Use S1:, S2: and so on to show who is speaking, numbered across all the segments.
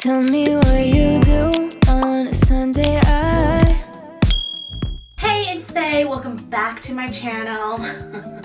S1: Tell me what you do on a Sunday.
S2: Hey, it's Faye. Welcome back to my channel.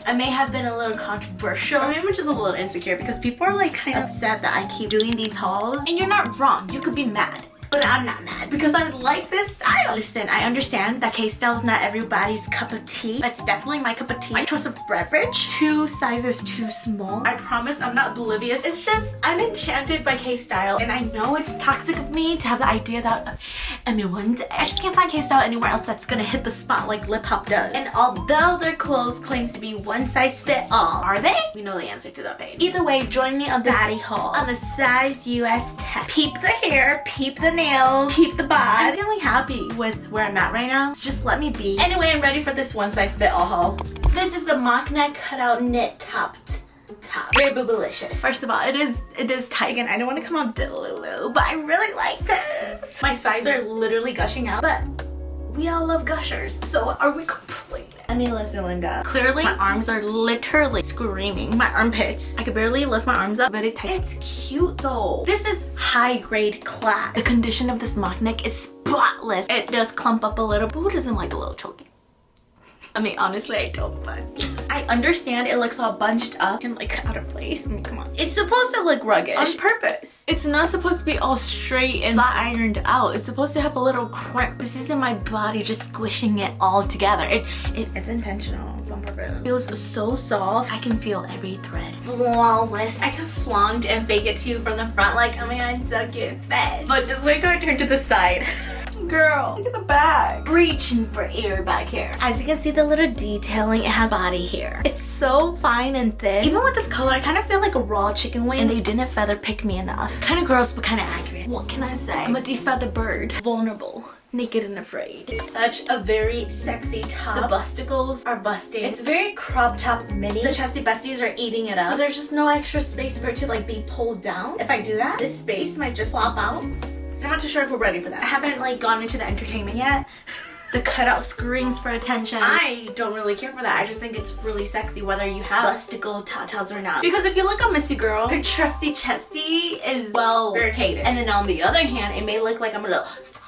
S2: I may have been a little controversial, or maybe just a little insecure because people are like kind of upset that I keep doing these hauls. And you're not wrong. You could be mad. But I'm not mad because I like this style. Listen, I understand that K-style's not everybody's cup of tea. That's definitely my cup of tea. My choice of beverage. 2 sizes too small. I promise I'm not oblivious. It's just I'm enchanted by K-style, and I know it's toxic of me to have the idea that I just can't find K-style anywhere else that's gonna hit the spot like Lip Hop does. And although their clothes claims to be one size fit all, are they? We know the answer to that, babe. Either way, join me on this baddie haul on a size US 10. Peep the hair, peep the nails, keep the bod. I'm feeling happy with where I'm at right now. So just let me be. Anyway, I'm ready for this one size fit all haul. This is the mock neck cutout knit top. Very boobylicious. First of all, it is tight. Again, I don't want to come up Lulu, but I really like this. My sides are literally gushing out, but we all love gushers. So are we complete? I mean, listen, Linda. Clearly, my arms are literally screaming. My armpits. I could barely lift my arms up, but it's cute though. This is high grade class. The condition of this mock neck is spotless. It does clump up a little, but who doesn't like a little choking? I mean, honestly, I don't, but I understand it looks all bunched up and like out of place. I mean, come on. It's supposed to look rugged on purpose. It's not supposed to be all straight and flat ironed out. It's supposed to have a little crimp. This isn't my body just squishing it all together. It's intentional. It's on purpose. It feels so soft. I can feel every thread. Flawless. I could flaunt and fake it to you from the front like, oh my god, so cute, fed. But just wait till I turn to the side. Girl, look at the back. Reaching for ear back here. As you can see, the little detailing, it has body here. It's so fine and thin. Even with this color, I kind of feel like a raw chicken wing, and they didn't feather pick me enough. Kind of gross, but kind of accurate. What can I say? I'm a defeathered bird. Vulnerable. Naked and afraid. It's such a very sexy top. The busticles are busting. It's very crop top mini. The chesty besties are eating it up. So there's just no extra space for it to like be pulled down. If I do that, this space might just flop out. I'm not too sure if we're ready for that. I haven't like gone into the entertainment yet. The cutout screams for attention. I don't really care for that. I just think it's really sexy whether you have busticle tatas or not. Because if you look at Missy Girl, her trusty chesty is well barricaded. And then on the other hand, it may look like I'm a little slowly.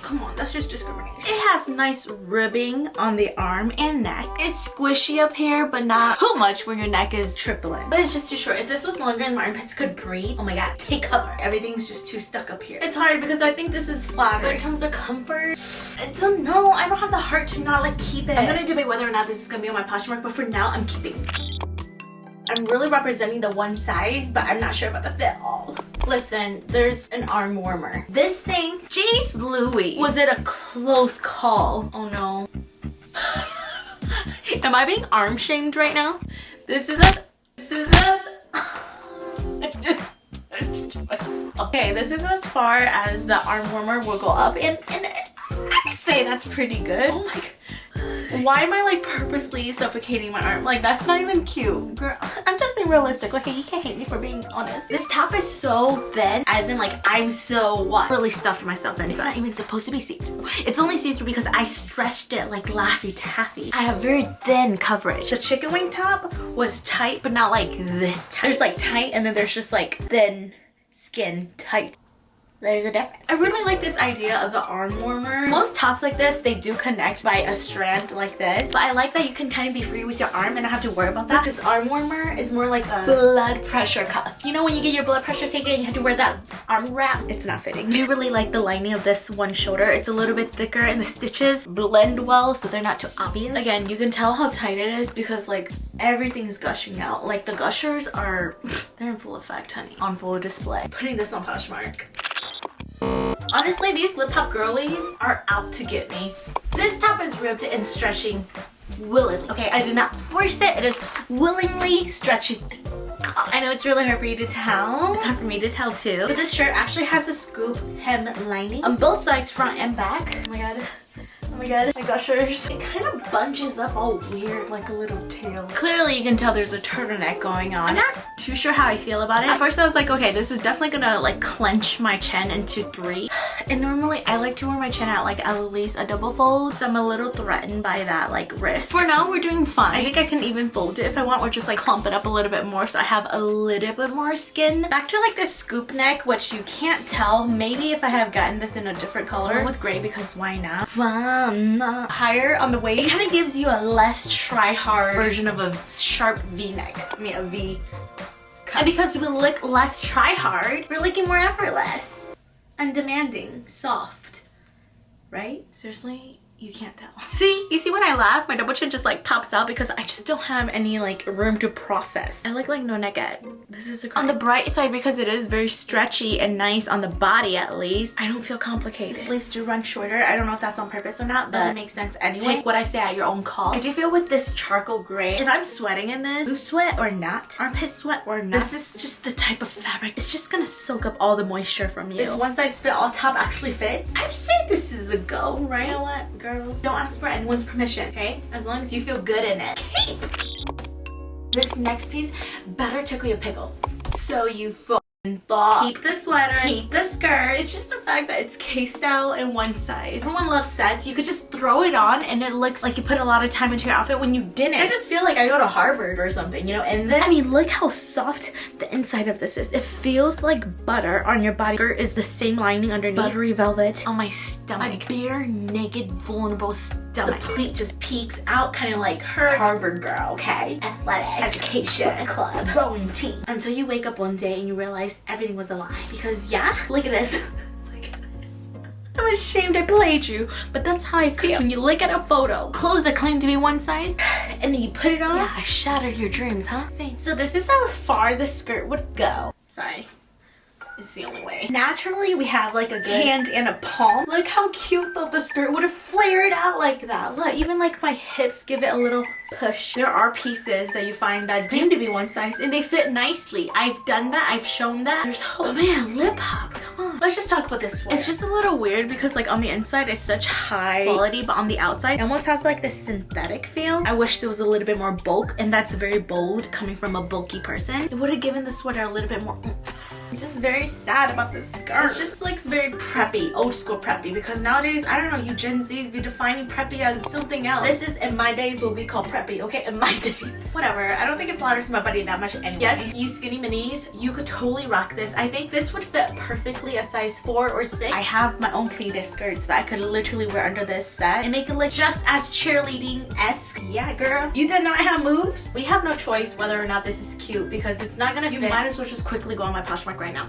S2: Come on, that's just discrimination. It has nice ribbing on the arm and neck. It's squishy up here, but not too much where your neck is tripling. But it's just too short. If this was longer and my armpits could breathe, oh my god, take cover. Everything's just too stuck up here. It's hard because I think this is flatter. But in terms of comfort, it's a no. I don't have the heart to not like keep it. I'm gonna debate whether or not this is gonna be on my posh mark, but for now, I'm keeping it. I'm really representing the one size, but I'm not sure about the fit all. Listen, there's an arm warmer. This thing, jeez Louise. Was it a close call? Oh no. Am I being arm shamed right now? This is us. Okay, this is as far as the arm warmer will go up, and I'd say that's pretty good. Oh my god. Why am I like purposely suffocating my arm? Like, that's not even cute. Girl, I'm just being realistic, okay? You can't hate me for being honest. This top is so thin, as in like I'm so what? Really stuffed myself in. It's not even supposed to be see-through. It's only see-through because I stretched it like Laffy Taffy. I have very thin coverage. The chicken wing top was tight, but not like this tight. There's like tight, and then there's just like thin skin tight. There's a difference. I really like this idea of the arm warmer. Most tops like this, they do connect by a strand like this. But I like that you can kind of be free with your arm and not have to worry about that. This arm warmer is more like a blood pressure cuff. You know when you get your blood pressure taken and you have to wear that arm wrap? It's not fitting. I do really like the lining of this one shoulder. It's a little bit thicker and the stitches blend well so they're not too obvious. Again, you can tell how tight it is because like everything's gushing out. Like the gushers are, they're in full effect, honey. On full display. Putting this on Poshmark. Honestly, these Lip Hop girlies are out to get me. This top is ribbed and stretching willingly. Okay, I did not force it. It is willingly stretching. I know it's really hard for you to tell. It's hard for me to tell too. But this shirt actually has a scoop hem lining on both sides, front and back. Oh my god. Oh my god, my gushers. It kind of bunches up all weird like a little tail. Clearly you can tell there's a turtleneck going on. I'm not too sure how I feel about it. At first I was like, okay, this is definitely gonna like clench my chin into 3. And normally I like to wear my chin at like at least a double fold, so I'm a little threatened by that like wrist. For now we're doing fine. I think I can even fold it if I want, or just like clump it up a little bit more so I have a little bit more skin. Back to like this scoop neck, which you can't tell. Maybe if I have gotten this in a different color with gray, because why not? Higher on the waist, it kind of gives you a less try-hard version of a sharp V-neck. I mean a V cut. And because we look less try-hard, we're looking more effortless, undemanding, soft, right? Seriously? You can't tell. See, you see when I laugh, my double chin just like pops out because I just don't have any like room to process. I look like no neckhead. This is on the bright side because it is very stretchy and nice on the body at least. I don't feel complicated. The sleeves do run shorter. I don't know if that's on purpose or not, but it makes sense anyway. Take what I say at your own cost. I do feel with this charcoal gray, if I'm sweating in this, boob sweat or not, armpit sweat or not, this is just the type of fabric. It's just gonna soak up all the moisture from you. This one size fit all top actually fits. I'd say this is a go, right? You know what? Girls, don't ask for anyone's permission, okay? As long as you feel good in it. Okay. This next piece better tickle your pickle. So you keep the sweater, keep the skirt. It's just the fact that it's K-style in one size. Everyone loves sets. You could just throw it on and it looks like you put a lot of time into your outfit when you didn't. I just feel like I go to Harvard or something, you know, and this, I mean, look how soft the inside of this is. It feels like butter on your body. Skirt is the same lining underneath. Buttery velvet on my stomach. A bare, naked, vulnerable stomach. The pleat just peeks out, kind of like her Harvard girl, okay? Athletics, education, club, rowing team. Until you wake up one day and you realize everything was a lie. Because yeah, look at this. I'm ashamed I played you, but that's how I feel. When you look at a photo, clothes that claim to be one size, and then you put it on, yeah, I shattered your dreams, huh? Same. So this is how far the skirt would go. Sorry. It's the only way. Naturally, we have like a good hand and a palm. Look how cute though the skirt would have flared out like that. Look, even like my hips give it a little push. There are pieces that you find that claim to be one size and they fit nicely. I've done that. I've shown that. There's hope. Oh man, lip hop. Come on. Let's just talk about this sweater. It's just a little weird because like on the inside it's such high quality, but on the outside it almost has like this synthetic feel. I wish there was a little bit more bulk, and that's very bold coming from a bulky person. It would have given the sweater a little bit more I'm just very sad about this skirt. It just looks very preppy, old school preppy, because nowadays, I don't know, you Gen Zs be defining preppy as something else. This is, in my days, will be called preppy, okay? In my days. Whatever, I don't think it flatters my body that much anyway. Yes, you skinny minis, you could totally rock this. I think this would fit perfectly a size 4 or 6. I have my own pleated skirts that I could literally wear under this set and make it look just as cheerleading-esque. Yeah, girl. You did not have moves? We have no choice whether or not this is cute because it's not gonna fit. You might as well just quickly go on my Poshmark right now.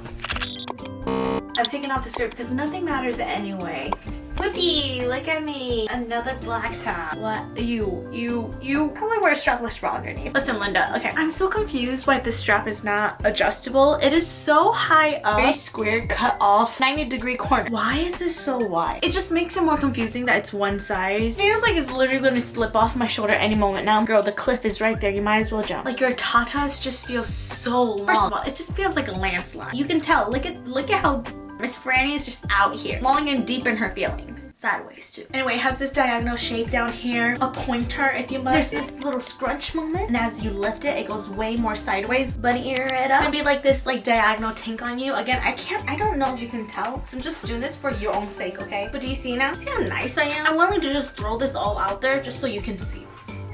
S2: I've taken off the skirt because nothing matters anyway. Whippy, look at me. Another black top. What? You probably wear a strapless bra underneath. Listen, Linda, okay. I'm so confused why this strap is not adjustable. It is so high up. Very square, cut off, 90-degree corner. Why is this so wide? It just makes it more confusing that it's one size. It feels like it's literally going to slip off my shoulder any moment now. Girl, the cliff is right there. You might as well jump. Like your tatas just feel so long. First of all, it just feels like a landslide. You can tell. Look at how Miss Franny is just out here, long and deep in her feelings. Sideways too. Anyway, it has this diagonal shape down here, a pointer if you must. There's this little scrunch moment, and as you lift it, it goes way more sideways. Bunny ear it up. It's gonna be like this like diagonal tink on you. Again, I don't know if you can tell, so I'm just doing this for your own sake, okay? But do you see now? See how nice I am? I'm willing to just throw this all out there just so you can see.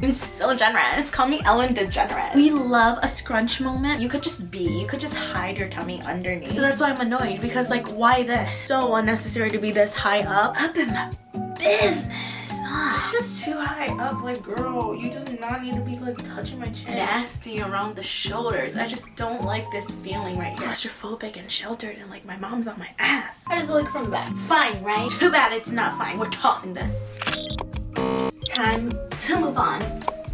S2: I'm so generous. Call me Ellen DeGeneres. We love a scrunch moment. You could just hide your tummy underneath. So that's why I'm annoyed, because like, why this? So unnecessary to be this high up in my business. It's just too high up. Like, girl, you do not need to be like touching my chin. Nasty around the shoulders. I just don't like this feeling right here. Claustrophobic and sheltered, and like my mom's on my ass. I just look from the back. Fine, right? Too bad it's not fine. We're tossing this. Time to move on.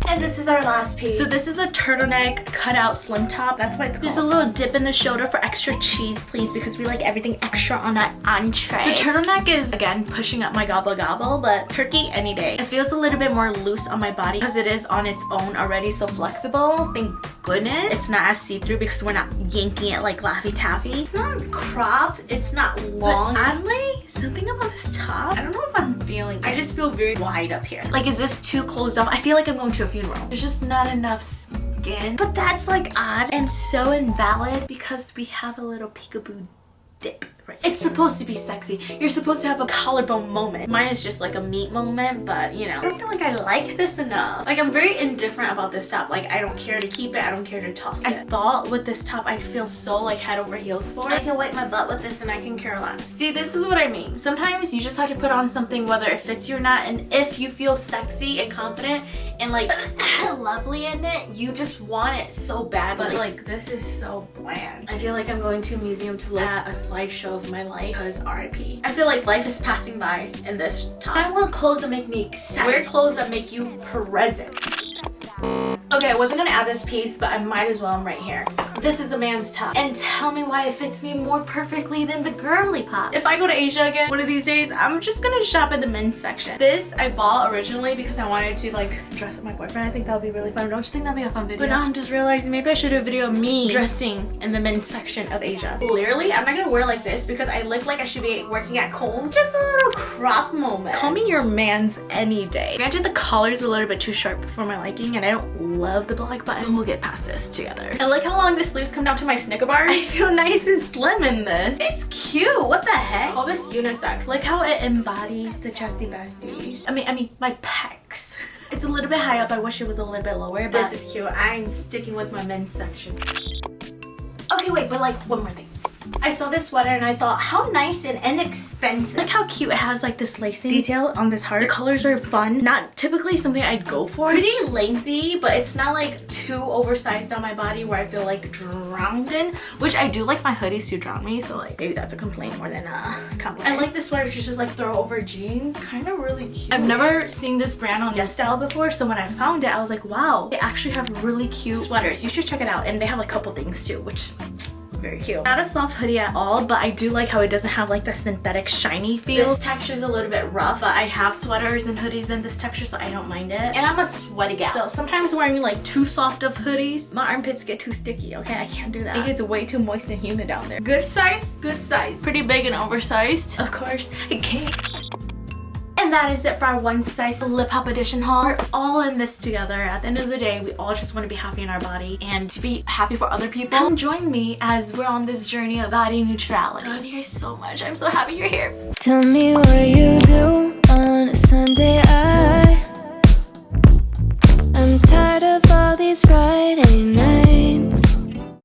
S2: And this is our last piece. So this is a turtleneck cutout slim top. That's why it's called. Just a little dip in the shoulder for extra cheese, please, because we like everything extra on that entree. The turtleneck is, again, pushing up my gobble gobble, but turkey any day. It feels a little bit more loose on my body because it is on its own already so flexible. Thank goodness. It's not as see-through because we're not yanking it like Laffy Taffy. It's not cropped. It's not long. But oddly, something about this top, I don't know if I'm feeling it. I just feel very wide up here. Like, is this too closed off? I feel like I'm going to a funeral. There's just not enough skin. But that's like odd and so invalid because we have a little peekaboo dip. Right. It's supposed to be sexy. You're supposed to have a collarbone moment. Mine is just like a meat moment, but you know, I don't feel like I like this enough. Like, I'm very indifferent about this top. Like, I don't care to keep it, I don't care to toss it. I thought with this top I'd feel so like head over heels for it. I can wipe my butt with this and I can care less. See, this is what I mean. Sometimes you just have to put on something whether it fits you or not, and if you feel sexy and confident and like lovely in it, you just want it so bad. But like, this is so bland. I feel like I'm going to a museum to look at a slideshow of my life because RIP. I feel like life is passing by in this top. I want clothes that make me excited. Wear clothes that make you present. Okay, I wasn't gonna add this piece, but I might as well. I'm right here. This is a man's top. And tell me why it fits me more perfectly than the girly pop. If I go to Asia again one of these days, I'm just gonna shop in the men's section. This I bought originally because I wanted to like dress up my boyfriend. I think that would be really fun. Don't you think that'd be a fun video? But now I'm just realizing maybe I should do a video of me dressing in the men's section of Asia. Clearly, I'm not gonna wear like this because I look like I should be working at Kohl's. Just a little crop moment. Call me your man's any day. Granted, the collar's a little bit too sharp for my liking and I don't love the black button. We'll get past this together. And look how long the sleeves come down to my Snicker bars. I feel nice and slim in this. It's cute. What the heck? Call this unisex. Like how it embodies the chesty besties. I mean my pecs. It's a little bit high up. I wish it was a little bit lower, but this is cute. I'm sticking with my men's section. Okay, wait, but like one more thing. I saw this sweater and I thought, how nice and inexpensive. Look how cute it has like this lacing detail on this heart. The colors are fun. Not typically something I'd go for. Pretty lengthy, but it's not like too oversized on my body where I feel like drowned in, which I do like my hoodies to drown me, so like maybe that's a complaint more than a compliment. I like this sweater to just like throw over jeans. Kind of really cute. I've never seen this brand on Yes Style before, so when I found it, I was like, wow, they actually have really cute sweaters. You should check it out. And they have a couple things too, which very cute. Not a soft hoodie at all, but I do like how it doesn't have like the synthetic shiny feel. This texture is a little bit rough, but I have sweaters and hoodies in this texture, so I don't mind it. And I'm a sweaty gal, so sometimes wearing like too soft of hoodies, my armpits get too sticky, okay? I can't do that. It gets way too moist and humid down there. Good size, good size. Pretty big and oversized, of course. Okay. And that is it for our one size lip pop edition haul. We're all in this together. At the end of the day, we all just want to be happy in our body and to be happy for other people. Come join me as we're on this journey of body neutrality. I love you guys so much. I'm so happy you're here.
S1: Tell me what you do on a Sunday